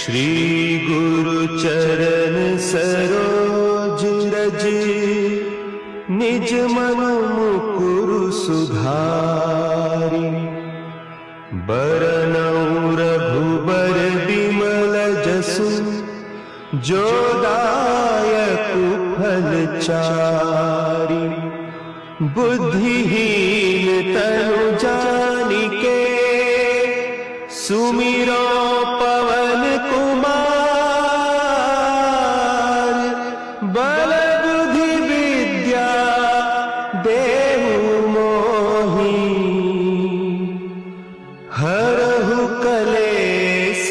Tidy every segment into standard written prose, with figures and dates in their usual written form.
श्री गुरु चरण सरोज रज, निज मन मुकुरु सुधारि। बरनउँ रघुबर बिमल जसु, जो दायक फल चारि। बुद्धिहीन तनु जानिके, सुमिरो पवन कुमार। बल बुद्धि विद्या देहु मोहि, हरहु कलेस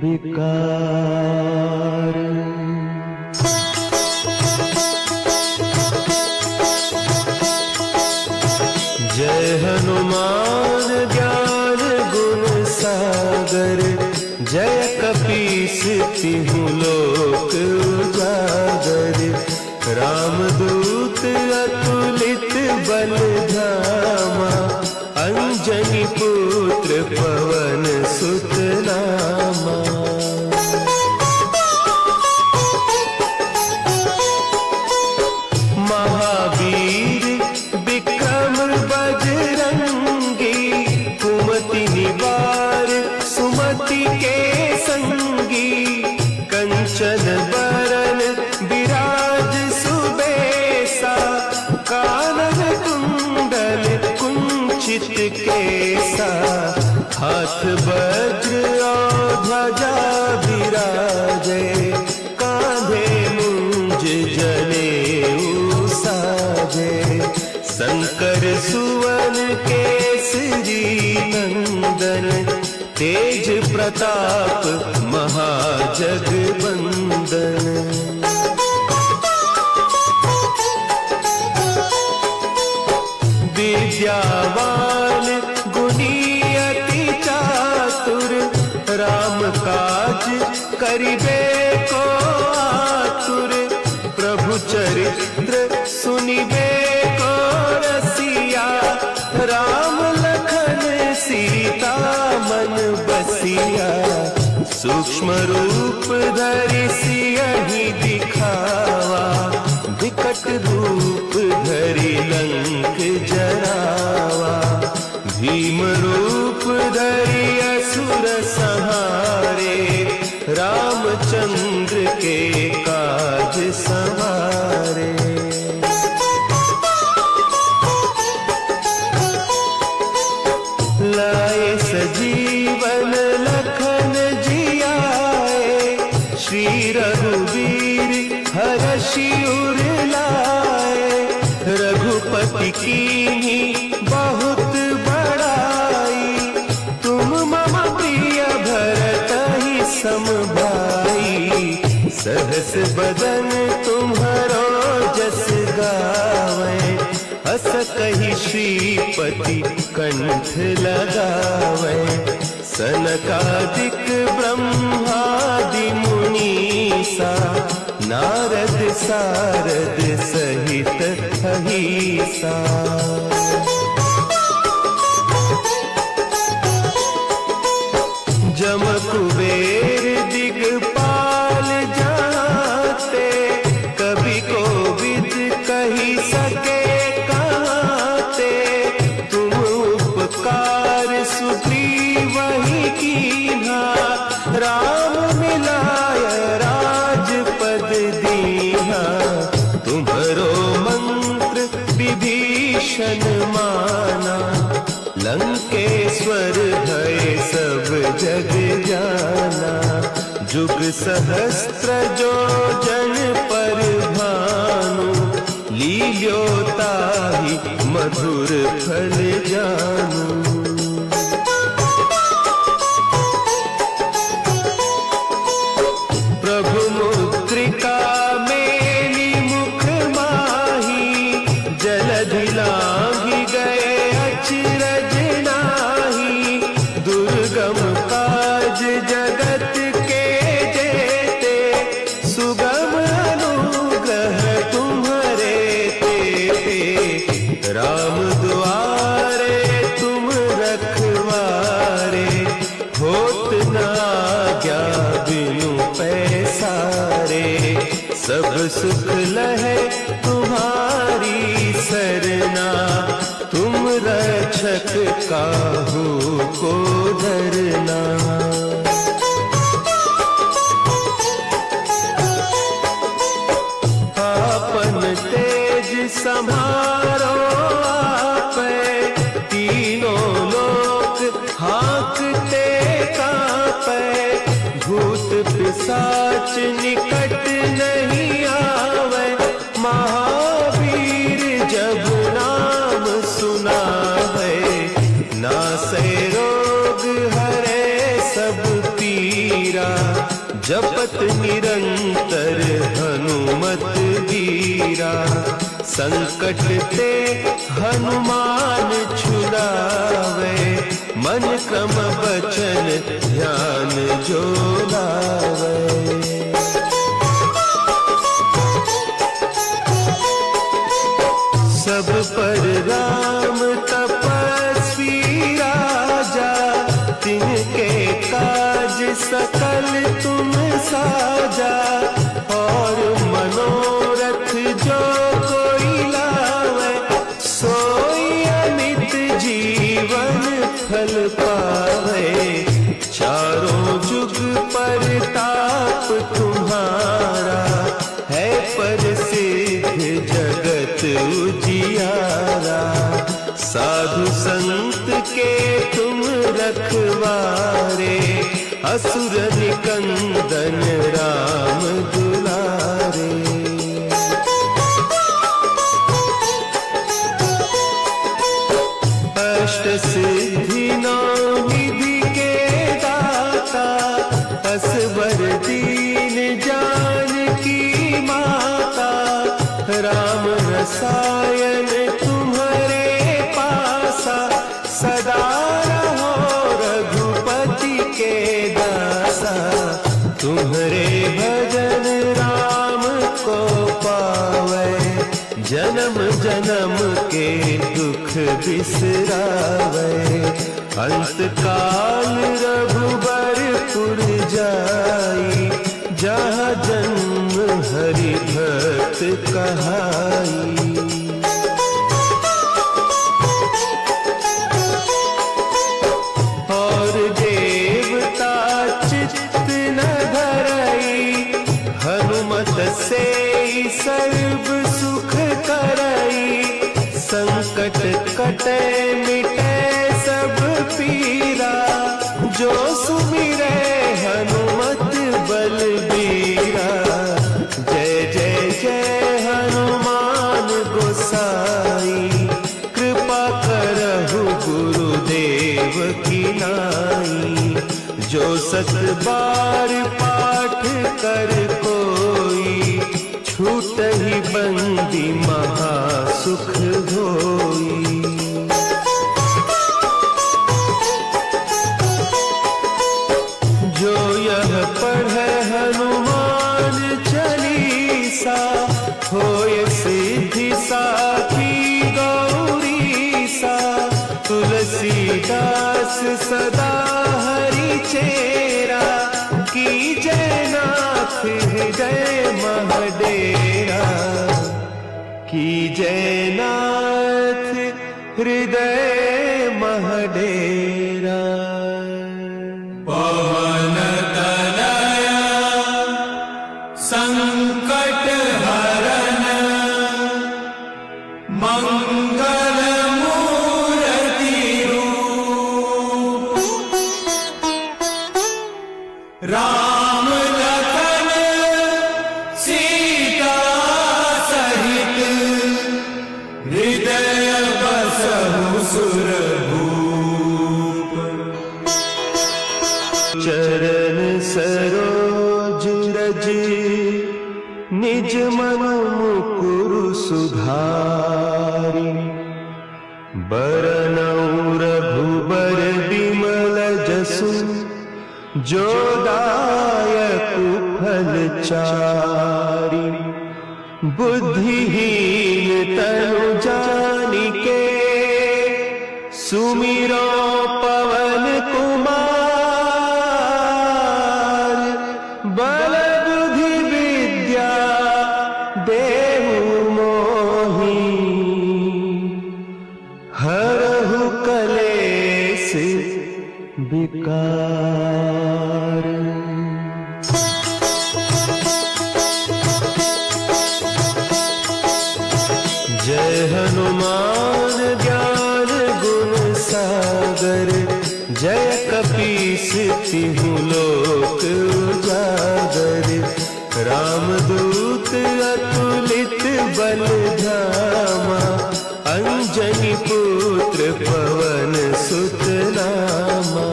विकार। जय हनुमान ज्ञान गुण सागर, जय कपीस तिहु लोक उजागर। रामदूत अतुलित बल धामा, अंजनी पुत्र पवन सुत नामा। महावीर विक्रम बजरंगी, कुमति निवार सुमति के संगी। कंचन बरन विराज सुबेसा, कानन कुंडल कुंचित केसा। हाथ वज्र और ध्वजा विराजे, कांधे मुंज जनेऊ साजे। शंकर सुवन केसरी नंदन, तेज प्रताप महाजगवंदन। विद्यावान गुणी अति चातुर, राम काज करिबे को आतुर। प्रभु चरित्र सुनिबे को रसिया, राम लखन सीता मन बसिया। सूक्ष्म रूप धरि सियहि दिखावा, विकट रूप धरि लंक जरावा। भीम रूप धरि असुर संहारे, रामचंद्र के काज सवारे। लाए सजीवन लखन जियाए, श्री रघुवीर हरषि उर लाए। रघुपति कीन्ही बहुत बड़ाई, तुम मम प्रिय भरतहि सम भाई। सहस बदन तुम्हरो जस गावै, हस कहि श्रीपति कंठ लगावै। सनकादिक ब्रह्मादि मुनीसा, नारद सारद सहित अहीसा। जम कुबेर दिगपाल जाते, कवि कोविद कहि सके कहते। तुम उपकार सुग्रीवहि कीन्हा, राम मिलाय राजपद दीन्हा। तुम्हरो मंत्र विभीषण माना, लंकेश्वर भय सब जग जाना। जुग सहस्त्र जो जन पर भानु, लील्योताहि मधुर फल जानू। प्रभु मुद्रिका मेली मुख माही, जलधि लांघि गए अचरज नाही। दुर्गम काज जगत के जेते, सुगम अनुग्रह तुम्हारे तेते। राम दुआरे सुख लहे तुम्हारी सरना, तुम रक्षक काहू को डरना। आपन तेज संभारो आपे, तीनों लोक हाँकते कांपे। भूत पिशाच निकट नहीं आवे, महावीर जब नाम सुनावे। नासे रोग हरे सब पीरा, जपत निरंतर हनुमत वीरा। संकट ते हनुमान छुड़ावे, मन क्रम वचन ध्यान जो लावे। सब पर राम तपस्वी राजा, तिनके काज सकल तुम साजा। और मनोरथ जो कोई लावे, सोई अमित जीवन फल पावे। चारों जुग परताप तुम्हारा, है प्रसिद्ध जगत उजियारा। साधु संत के तुम रखवारे, असुर निकंदन राम दुलारे। अष्ट सिद्धि नौ निधि के दाता, असवर दीन जानकी माता। राम रसायन तुम्हारे पासा, सदा रहो रघुपति के दासा। तुम्हारे भजन राम को पावे, जन्म जन्म के दुख बिसरावे। अंत काल रघुबरपुर जाई, जहाँ जन्म हरि भक्त कहाई। और देवता चित्त न धरई, हनुमत से सर्व सुख करई। संकट कटे मिटे सब पीरा, जो सुमिरे हनुमत बलबीरा। जय जय जय हनुमान गोसाई, कृपा करहु गुरुदेव की नाई। जो सत बार पाठ कर कोई, छूटहि बंदी महासुख होई। जो यह पढ़े हनुमान चालीसा, होय सिद्धि साखी गौरीसा। तुलसीदास सदा हरि चेरा, की जय नाथ हृदय महडेरा। की जय नाथ हृदय महडेरा। पवन तनया संकट हरन, मंगल मूर्ति रूप। राम लखन सीता सहित, हृदय बसहु सुरभूप। चरण सरोज रज, निज मन मुकुरु सुधारि। बरनउँ रघुबर बिमल जसु, जो दायक फल चारि। बुद्धिहीन तनु जानिके, सुमिरो पवन कुमार। बल बुद्धि विद्या विकार। जय हनुमान ज्ञान गुण सागर, जय कपीस तिहु लोक उजागर। रामदूत अतुलित बल धामा, अंजनी पुत्र पवन सुत नामा।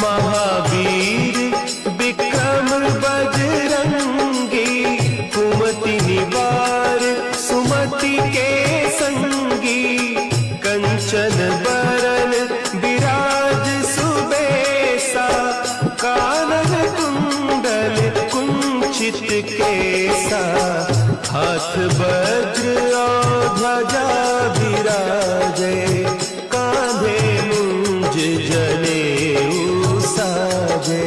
महावीर विक्रम बजरंगी, कुमति निवार सुमति के संगी। कंचन बरन विराज सुबेसा, कानन कुंडल कुंचित केसा। हाथ वज्र और ध्वजा विराजे, कांधे मुंज जनेऊ साजे।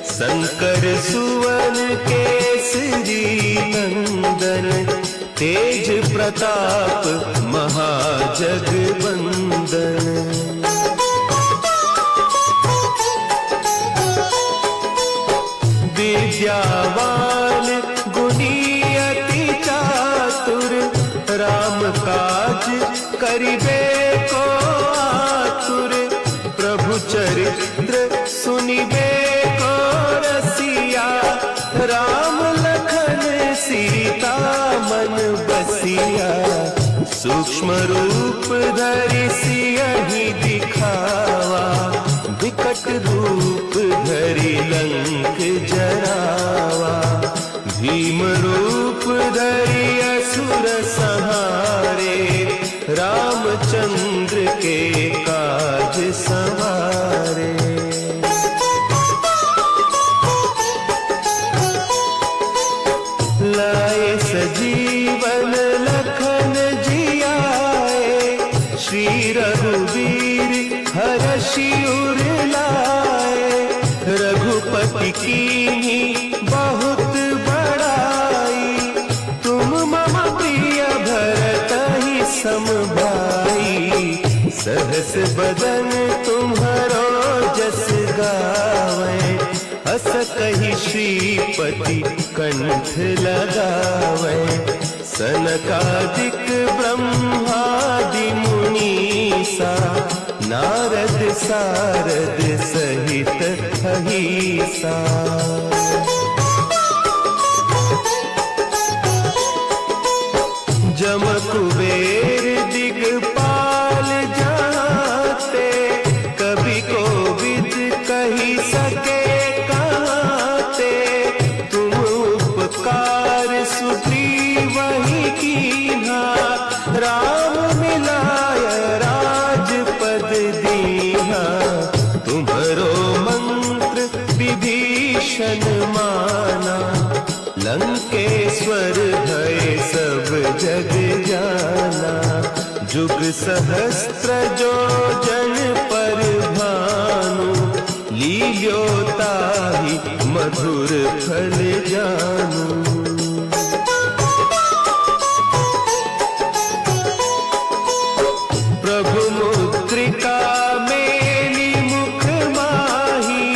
शंकर सुवन केसरी नंदन, तेज प्रताप महाजगवंदन। विद्यावान गुणी अति चातुर, राम काज करिबे को आतुर। प्रभु चरित्र सुनिबे को रसिया, राम लखन सीता मन बसिया। सूक्ष्म रूप धरि सियहि दिखावा, विकट रूप धरि लंक जरावा। भीम रूप धरि असुर संहारे, रामचंद्र के काज सवारे। लाए सजीवन लखन जियाए, श्री रघुवीर हरषि उर लाए। रघुपति कीन्ही बहुत बड़ाई, तुम मम प्रिय भरतहि सम भाई। सहस बदन तुम्हरो जस गावे, हस कहि श्रीपति कंठ लगावे। सनकादिक ब्रह्मादि मुनीसा, नारद सारद सहित अहीसा। जम कुबेर दिगपाल जाते, कवि कोविद कही सके कहते। तुम उपकार सुग्रीवहि कीन्हा, राम मिलाय राजपद दीन्हा। तुम्हरो मंत्र विभीषण माना, लंकेश्वर भय सब जग जाना। जुग सहस्त्र जो जन पर भानु, लील्योताहि मधुर फल जानू। प्रभु मुद्रिका मेली मुख माही,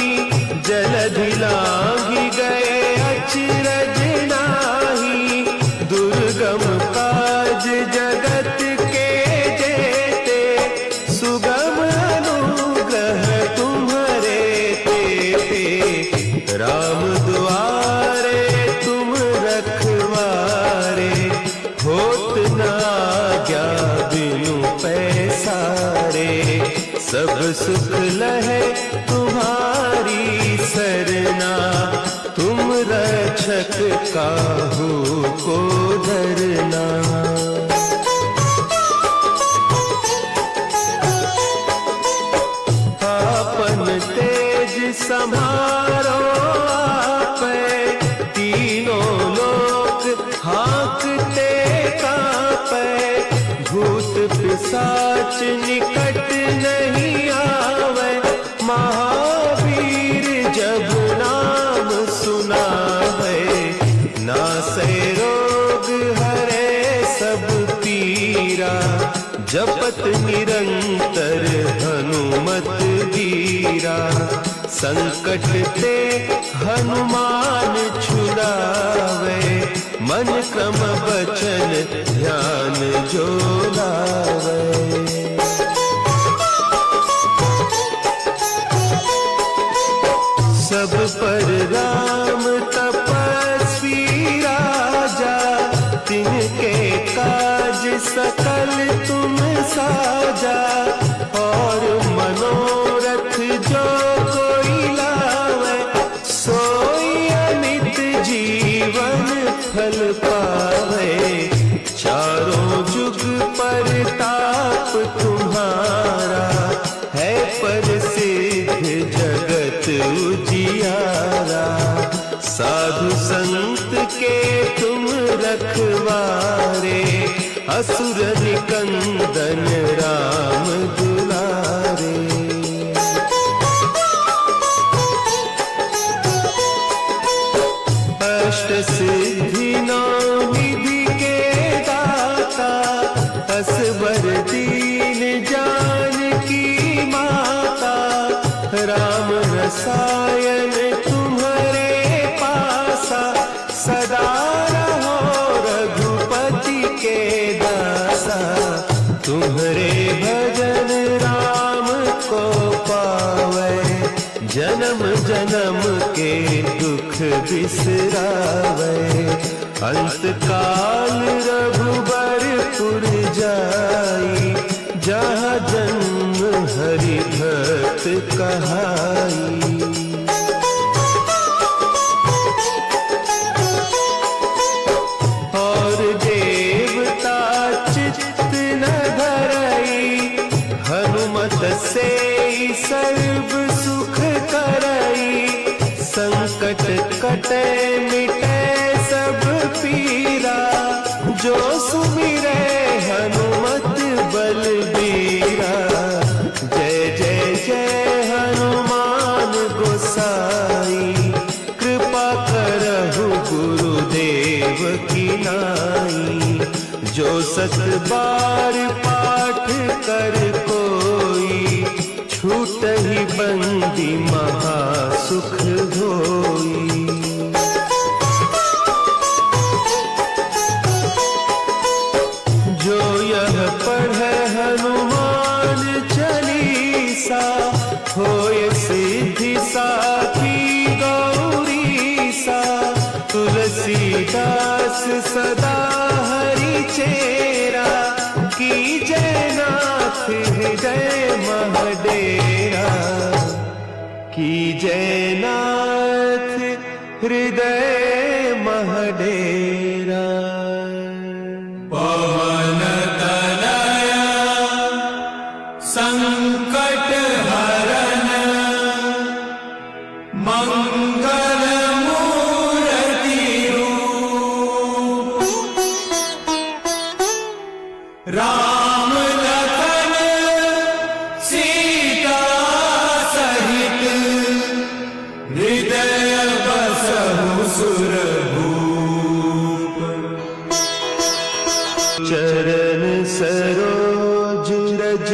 जलधि लांघि गए अचरज नाही। दुर्गम काज जगत के जेते, सुगम अनुग्रह तुम्हरे तेते। राम दुआरे तुम रखवारे, होत न आज्ञा बिनु पैसारे। सब सुख लहे तुम्हारी सरना, तुम रक्षक काहू को डरना। आपन तेज सम्हारो आपै, तीनों लोक हाँकते कांपै। भूत पिशाच निकट नहीं आवे, महावीर जब नाम सुनावे। नासै रोग हरे सब पीरा, जपत निरंतर हनुमत वीरा। संकट ते हनुमान छुड़ावे, मन क्रम बचन ध्यान जो लावे। सब पर राम तपस्वी राजा, तिनके काज सकल तुम साजा। और मनोरथ जो कोई लावे, सोई अमित जीवन फल पावे। चारों जुग परताप तुम्हारा, है प्रसिद्ध जगत उजियारा। साधु संत के तुम रखवारे, असुर निकंदन राम दुलारे। अष्ट सिद्धि नौ निधि के दाता, असवर दीन जानकी माता। राम रसायन तुम्हारे पासा, सदा रहो रघुपति के दासा। तुम्हारे भजन राम को पावे, जन्म जन्म के दुख बिसरावे। अंत काल रघुबरपुर जाई, जहाँ जन्म हरि भक्त कहाई। और देवता चित्त न धरई, हनुमत से सर्व सुख करई। संकट कटे मिटे सब पीरा, जो सुमिरे हनुमत बलबीरा। जय जय जय हनुमान गोसाई, कृपा करहु गुरुदेव की नाई। जो सत बार पाठ कर कोई, छूटहि बंदी महासुख होई। जो यह पढ़े हनुमान चालीसा, होय सिद्धि साखी गौरीसा। तुलसीदास सदा हरि चेरा, की जय नाथ हृदय महडेरा। की जय नाथ हृदय महडेरा। पवन तनय संकट हरन, मंगल मूर्ति रूप। राम लखन सीता सहित, हृदय बसहु सुरभूप। चरण सरोज रज,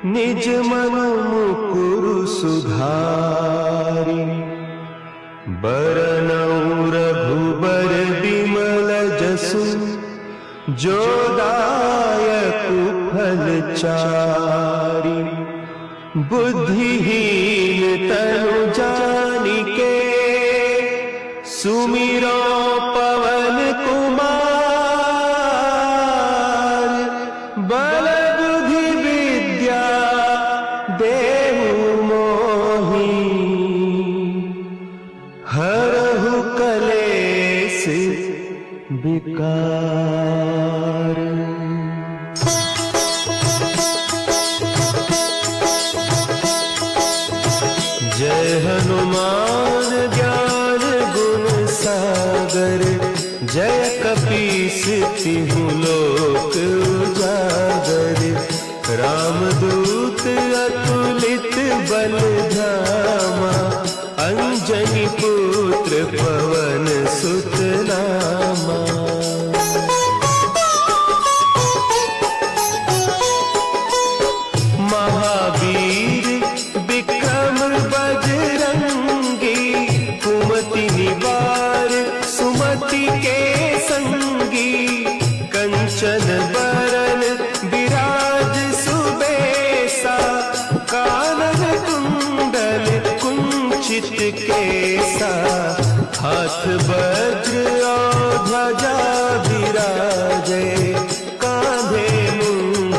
निज मन मुकुरु सुधारि। बरनउँ रघुबर बिमल जसु, जो दायक फल चारि। बुद्धिहीन तनु जानिके, सुमिरो पवन कुमार। बल बुद्धि विद्या देहु मोहि, हरहु कलेस विकार। जय हनुमान ज्ञान गुण सागर, जय कपीस तिहु लोक उजागर। रामदूत अतुलित बल धामा, अंजनी पुत्र पवन सुत नामा।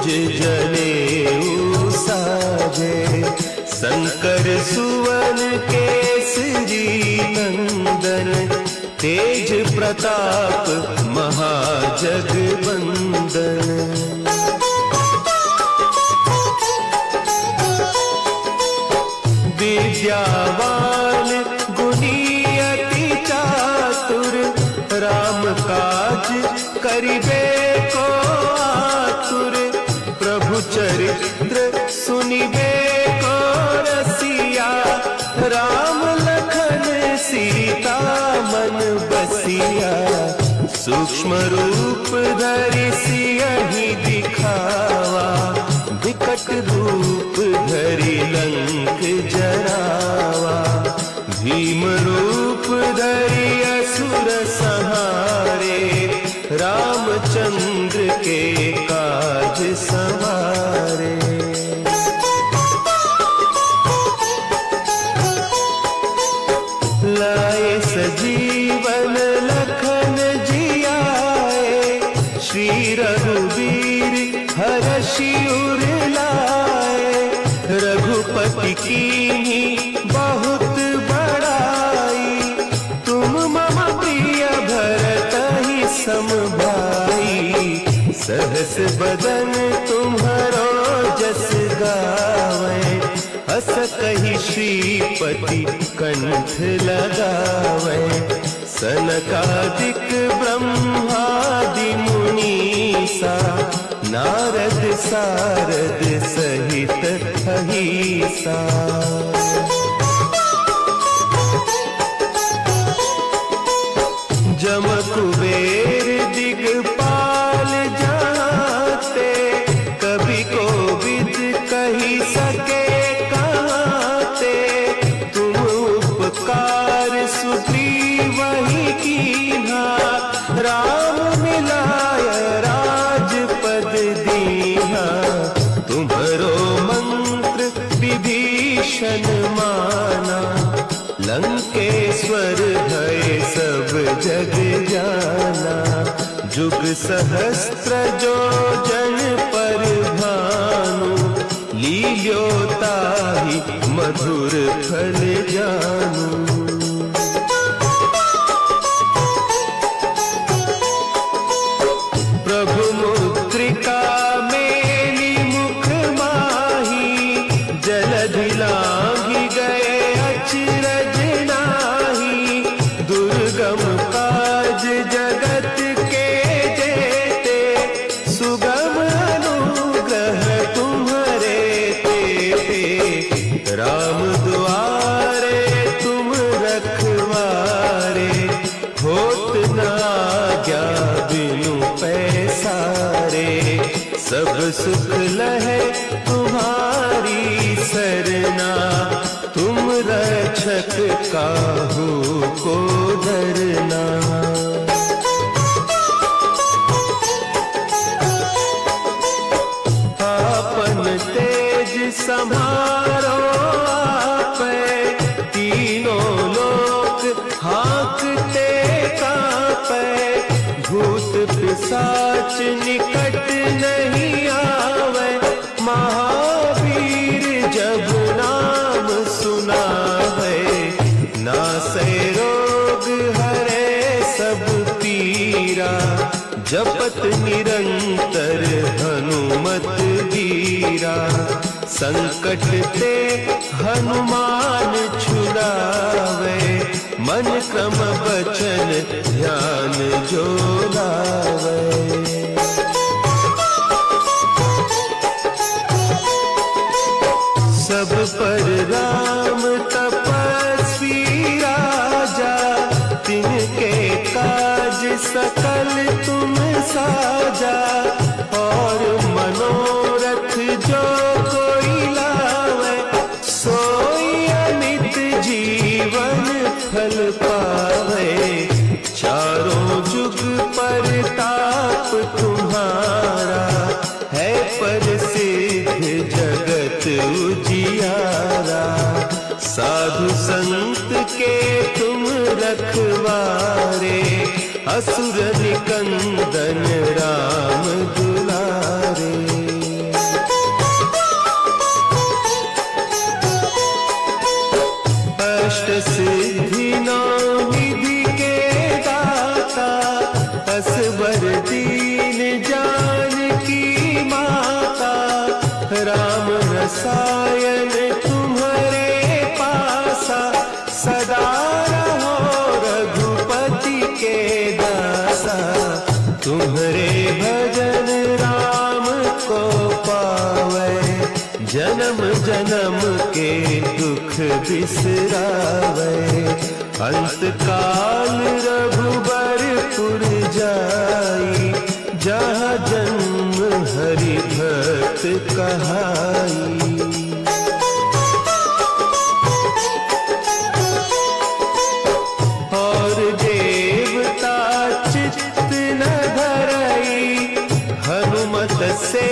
जनेऊ साजे। शंकर सुवन केसरी नंदन, तेज प्रताप महाजगवंदन। विद्यावान गुणी अति चातुर, राम काज करिबे को आतुर। प्रभु चरित्र सुनिबे को रसिया, राम लखन सीता मन बसिया। सूक्ष्म रूप धरि सियहि दिखावा, विकट रूप धरि लंक जरावा। भीम रूप धरि असुर संहारे, रामचंद्र के काज संवारे। लाए सजीवन लखन जियाए, श्री रघुवीर हरषि उर लाए। रघुपति कीन्ही बहुत बड़ाई, तुम मम प्रिय भरतहि सम भाई। सहस बदन तुम्हरो जस गावे, हस कहि श्रीपति कंठ लगावे। सनकादिक ब्रह्मादि मुनीसा, नारद सारद सहित अहीसा। जम कुबेर दिगपाल जाते, कवि कोविद कही सके कहते। तुम उपकार सुग्रीवहि कीन्हा, राम मिलाय राजपद दीन्हा। तुम्हरो मंत्र विभीषण माना, लंकेश्वर भय सब जग जाना। जुग सहस्त्र जो जन पर भानु, लील्योताहि मधुर फल जानू। प्रभु मुद्रिका मेली मुख माही, जलधि लांघि गए अचरज नाही। दुर्गम काज जगत के जेते, सुगम अनुग्रह तुम्हरे तेते। राम दुआरे तुम रखवारे, होत न आज्ञा बिनु पैसारे। सब सुख लहे तुम्हारी सरना, तुम रक्षक काहू को डरना। आपन तेज सम्हारो आपै, तीनों लोक हाँकते कांपै। भूत पिशाच निकट नहीं आवे, महावीर जब नाम सुनावे। नासै रोग हरे सब पीरा, जपत निरंतर हनुमत वीरा। संकट ते हनुमान छुड़ावे, मन क्रम बचन ध्यान जो लावे। सब पर राम तपस्वी राजा, तिनके काज सकल तुम साजा। और मनोरथ जो कोई लावे, सोई अमित जीवन फल पावे। चारों जुग परताप राम रसायन तुम्हारे पासा, सदा रहो रघुपति के दासा। तुम्हारे भजन राम को पावे, जन्म जन्म के दुख बिसरावे। अंत काल रघुबरपुर जाई, जहाँ जन्म हरि भक्त कहाई। और देवता चित्त न धरई, हनुमत से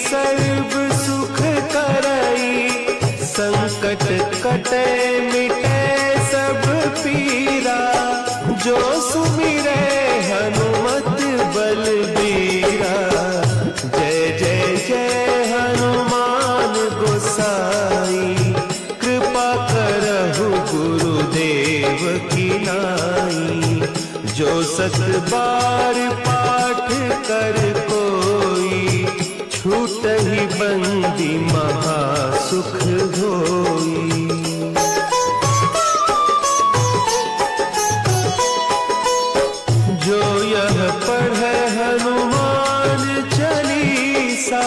सर्व सुख करई। संकट कटे मिटे सब पीरा, जो सुमिरे हनुमत बलबीरा। जय जय जय हनुमान गोसाई, कृपा करहु गुरुदेव की नाई। जो सत बार पाठ कर कोई, छूटहि बंदी महा सुख होई। जो यह पढ़े हनुमान चालीसा,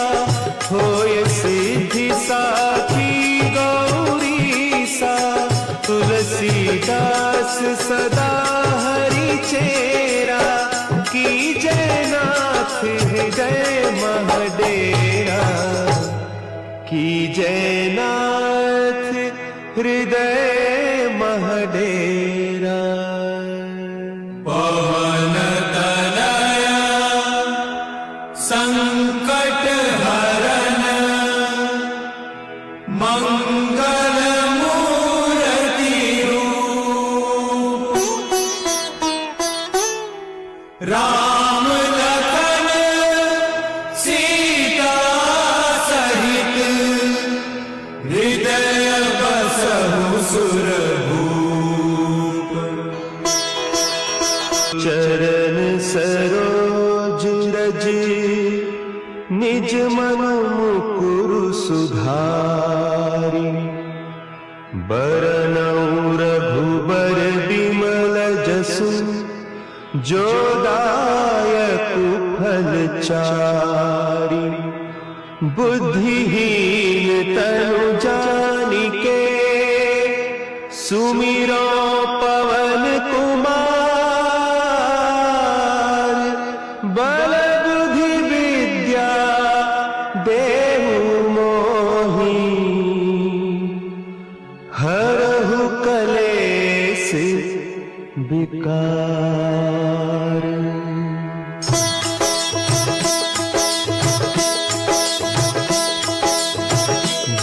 होय सिद्धि साखी गौरीसा। तुलसीदास सदा हरि चेरा, कीजय नाथ हृदय महडेरा। कीजय नाथ हृदय महडेरा। पवन तनया संकट हरन, मंगल मूर्ति रूप। राम लखन सीता सहित, हृदय बसहु सुरभूप। चरण सरोज रज, निज मन मुकुरु सुधारि। बरनउँ रघुबर बिमल जसु, जो दायक फल चारि। बुद्धिहीन तनु जानिके, सुमिरो पवन कुमार। बल बुद्धि विद्या देहु मोहि, हरहु कलेस विकार।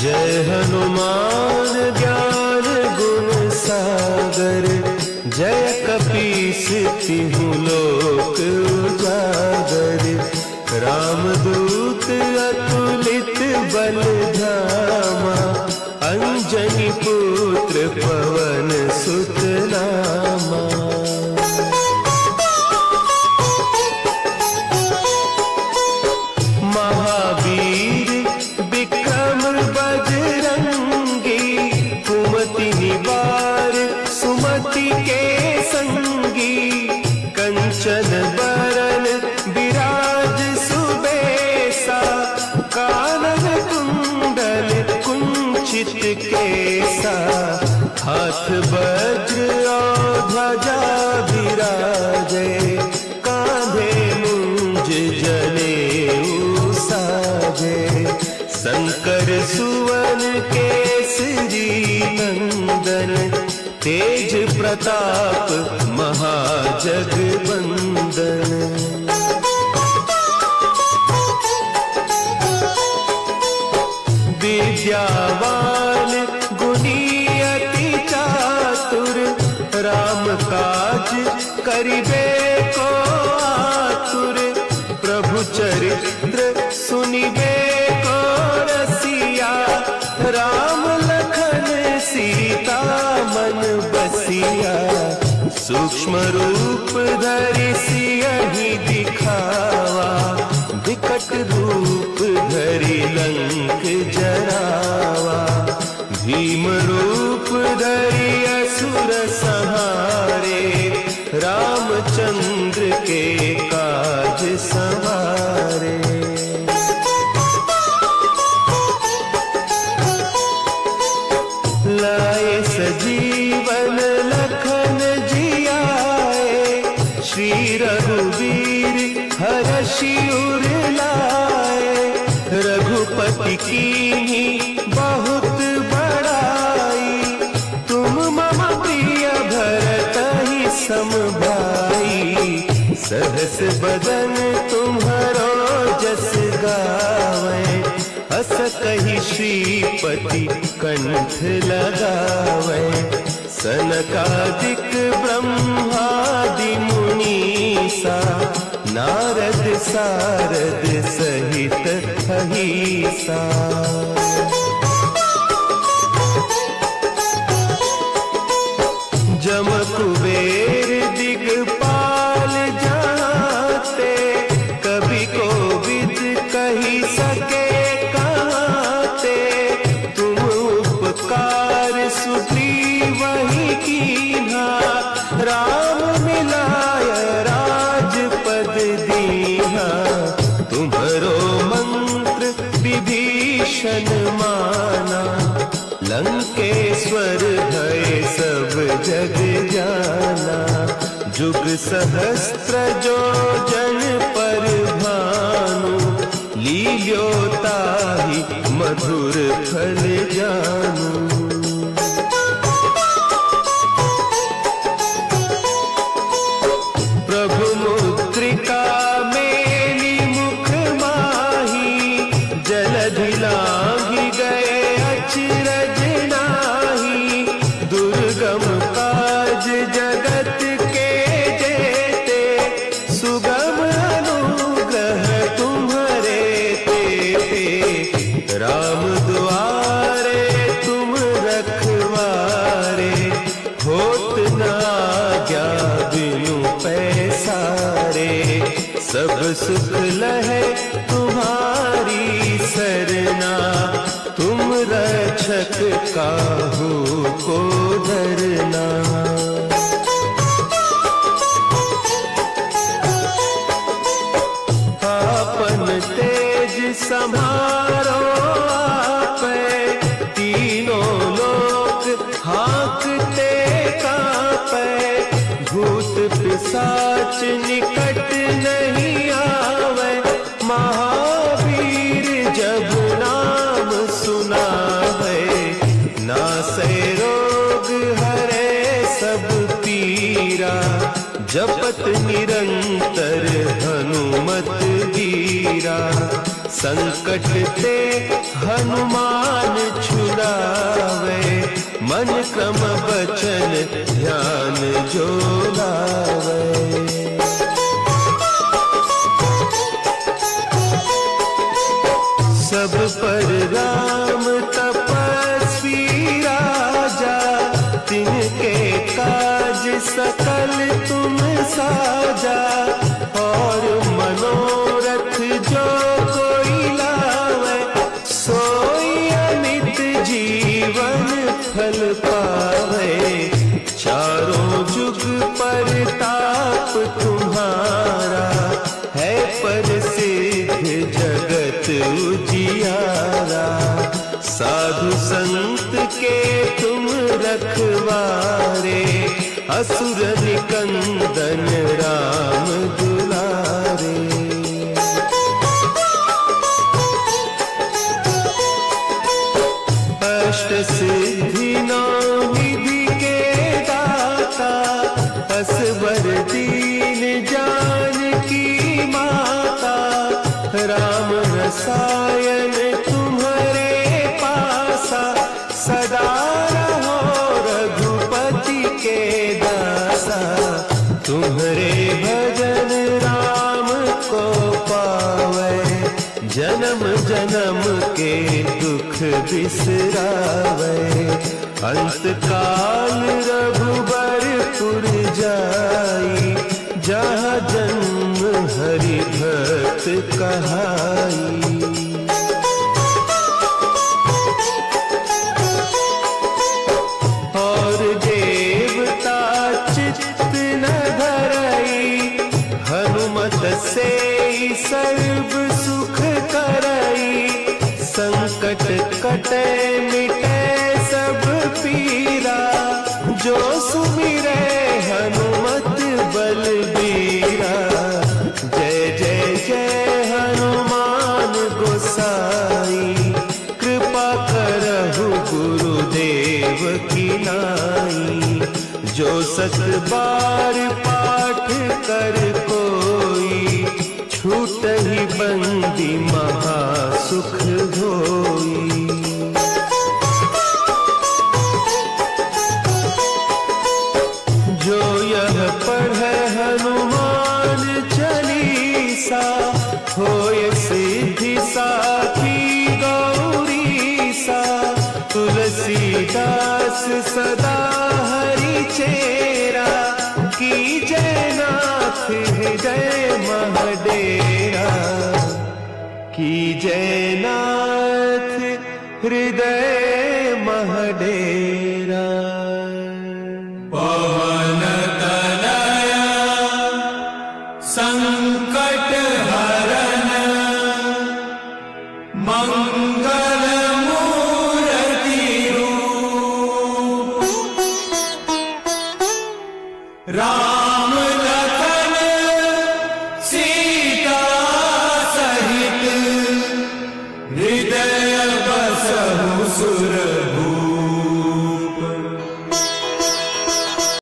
जय हनुमान ज्ञान गुण सागर, जय कपीस तिहु लोक उजागर। रामदूत अतुलित बल धामा, अंजनी पुत्र पवन सुत नामा। महावीर विक्रम बजरंगी, कुमति निवार सुमति के संगी। कंचन बरन विराज सुबेसा, कानन कुंडल कुंचित केसा। हाथ वज्र और ध्वजा विराजे, कांधे मुंज जनेऊ साजे। शंकर सुवन केसरी नंदन, तेज प्रताप महाजगवंदन। विद्यावान गुणी अति चातुर, राम काज करिबे को आतुर। प्रभु चरित्र सुनिबे को रसिया, राम लखन सीता मन बसिया। सूक्ष्म रूप धरि सियहि दिखावा, विकट रूप धरि लंक जरावा। भीम रूप धरि असुर संहारे, रामचंद्र के काज संवारे। लाए सजीवन लखन जियाए, श्री रघुवीर हरषि उर लाए। रघुपति कीन्ही बहुत बड़ाई, तुम मम प्रिय भरतहि सम भाई। सहस बदन तुम्हरो जस गावे, अस कहि श्रीपति कंठ लगावे। सनकादिक ब्रह्मादि मुनीसा, नारद सारद सहित अहिसा। जम कुबेर दिगपाल जाते, कवि कोविद कही सके कहते। तुम उपकार सुग्रीवहि कीन्हा, राम मिलाय राजपद दीन्हा। तुम्हरो मंत्र विभीषण माना, लंकेश्वर भय सब जग जाना। जुग सहस्त्र जो जन पर भानु, लील्योताहि मधुर फल जानू। प्रभु मुद्रिका मेली मुख माही, जलधि लांघि गए अचरज नाही। दुर्गम काज जगत के जेते, सुगम अनुग्रह तुम्हरे तेते। राम दुआरे तुम रखवारे, होत न आज्ञा बिनु पैसारे। सब सुख लहे तुम्हारी सरना, तुम रक्षक काहू को डरना। आपन तेज समारो आपै, तीनों लोक हाँकते कांपै। भूत पिशाच निकट नहीं आवे, महावीर जब नाम सुनावे। नासै रोग हरे सब पीरा, जपत निरंतर हनुमत वीरा। संकट ते हनुमान छुड़ावे, मन क्रम बचन ध्यान जो लावे। सब पर राम तपस्वी राजा, तिनके काज सकल तुम साजा। और मनोरथ जो कोई लावे, सोई अमित जीवन फल पावे। चारों जुग परताप तुम्हारा, है प्रसिद्ध जगत उजियारा। साधु संत के तुम रखवारे, असुर निकंदन राम दुलारे। अष्ट सिद्धि नौ निधि के दाता, असवर दीन जानकी माता। राम रसायन तुम्हारे पासा, सदा रहो रघुपति के दासा। तुम्हारे भजन राम को पावे, जन्म जन्म के दुख बिसरावे। अंत काल रघुबरपुर जाई, जहाँ जन्म हरि भक्त कहाई। संकट कटे मिटे सब पीरा, जो सुमिरे हनुमत बलबीरा। जय जय जय हनुमान गोसाई, कृपा करहु गुरुदेव की नाई। जो सत बार पाठ कर कोई, छूटहि बंदी महासुख होई। जो यह पढ़े हनुमान चालीसा, होय सिद्धि साखी गौरीसा। तुलसीदास सदा हरि चेरा, की जयनाथ हृदय महडेरा। की जयनाथ हृदय महडेरा। पवन तनय संकट हरन मंगल